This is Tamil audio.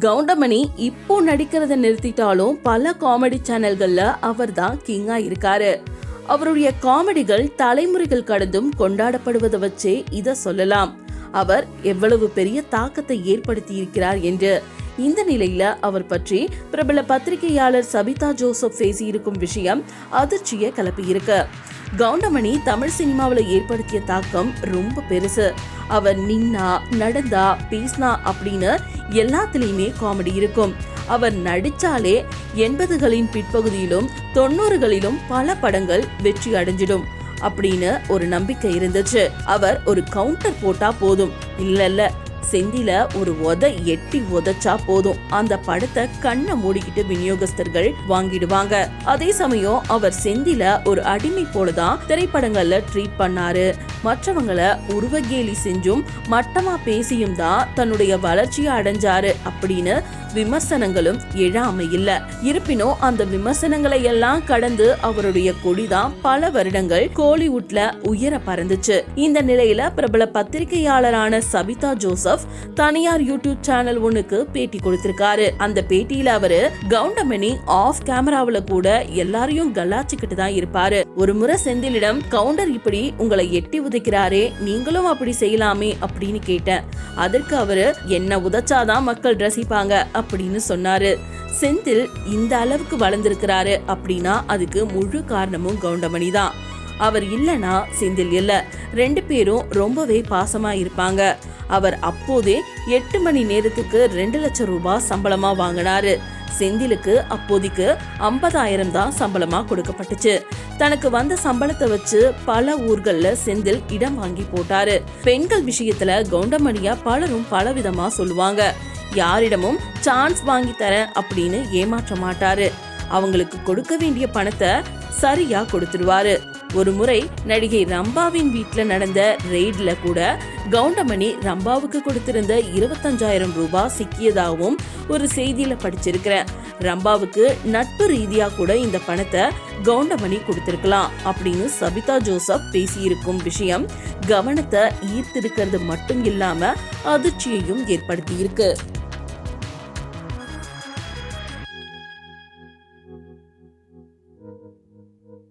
கவுண்டமணி இப்போ நடிக்கிறத நிறுத்திட்டாலும் பல காமெடி சேனல்கள்ல அவர் தான் கிங்கா இருக்காரு. அவருடைய காமெடிகள் தலைமுறைகள் கடந்தும் கொண்டாடப்படுவதை வச்சே இத சொல்லலாம். அவர் எவ்வளவு பெரிய தாக்கத்தை ஏற்படுத்தி இருக்கிறார் என்று. இந்த நிலையில அவர் பற்றி பிரபல பத்திரிகையாளர் சபிதா ஜோசப் பேசியிருக்கும் விஷயம் அதிர்ச்சியை கிளப்பியிருக்கு. கவுண்டமணி தமிழ் சினிமாவில ஏற்படுத்திய தாக்கம் ரொம்ப பெருசு. அவர் நின்னா, நடந்தா, பேசினா அப்படின்னு எல்லாத்துலயுமே காமெடி இருக்கும். அவர் நடிச்சாலே 80களின் பிற்பகுதியிலும் 90களிலும் பல படங்கள் வெற்றி அடைஞ்சிடும் அப்படின்னு ஒரு நம்பிக்கை இருந்துச்சு. அவர் ஒரு கவுண்டர் போட்டா போதும், இல்ல செந்தில ஒரு எட்டி உதச்சா போதும், அந்த படத்தை கண்ணை மூடிக்கிட்டு விநியோகஸ்தர்கள் வாங்கிடுவாங்க. அதே சமயம் அவர் செந்தில ஒரு அடிமை போலதான் திரைப்படங்கள்ல ட்ரீட் பண்ணாரு. மற்றவங்களை உருவகேலி செஞ்சும் மட்டமா பேசியும் தான் தன்னுடைய வளர்ச்சியை அடைஞ்சாரு அப்படின்னு விமர்சனங்களும் எழாம இல்ல. இருப்பினும் அந்த விமர்சனங்களை எல்லாம் கடந்து அவருடைய கொடிதான் பல வருடங்கள் கோலிவுட்ல உயர பறந்துச்சு. இந்த நிலையில பிரபல பத்திரிகையாளரான சபிதா ஜோசப் தனியார் யூடியூப் சேனல் ஒண்ணுக்கு பேட்டி கொடுத்திருக்காரு. அந்த பேட்டியில அவரு கவுண்டமணி ஆஃப் கேமராவில கூட எல்லாரையும் கலாச்சிக்கிட்டு தான் இருப்பாரு. ஒரு முறை செந்திலிடம் கவுண்டர் இப்படி உங்களை எட்டி உதைக்கிறாரே, நீங்களும் அப்படி செய்யலாமே அப்படின்னு கேட்டேன். அதற்கு அவரு என்ன உதைச்சாதான் மக்கள் ரசிப்பாங்க அப்படின்னு சொன்னாரு. செந்தில் இந்த அளவுக்கு வளர்ந்திருக்கிறாரு அப்படின்னா அதுக்கு முழு காரணமும் கவுண்டமணி தான். அவர் இல்லனா செந்தில் இல்ல. 2 பேரும் ரொம்பவே பாசமா இருப்பாங்க. அவர் அப்போதே 8 மணி நேரத்துக்கு 2 லட்சம் ரூபாய் சம்பளமா வாங்கினாரு. செந்திலுக்கு அப்போதைக்கு 50,000 தான் சம்பளமா கொடுக்கப்பட்டுச்சு. தனக்கு வந்த சம்பளத்தை வச்சு பல ஊர்கள்ல செந்தில் இடம் வாங்கி போட்டாரு. பெண்கள் விஷயத்துல கவுண்டமணியா பலரும் பலவிதமா சொல்லுவாங்க. யாரிடமும் சான்ஸ் வாங்கி தரேன் அப்படின்னு ஏமாற்ற மாட்டாரு. அவங்களுக்கு கொடுக்க வேண்டிய பணத்தை சரியா கொடுத்துடுவாரு. ஒரு முறை நடிகை ரம்பாவின் வீட்டுல நடந்த ரெய்ட்ல கூட கவுண்டமணி ரம்பாவுக்கு கொடுத்திருந்த 25,000 ரூபாய் சிக்கியதாகவும் ஒரு செய்தியில படிச்சிருக்கிறேன். ரம்பாவுக்கு நட்பு ரீதியா கூட இந்த பணத்தை கவுண்டமணி கொடுத்திருக்கலாம் அப்படின்னு சபிதா ஜோசப் பேசியிருக்கும் விஷயம் கவனத்தை ஈர்த்திருக்கிறது மட்டும் இல்லாம அதிர்ச்சியையும் ஏற்படுத்தி இருக்கு.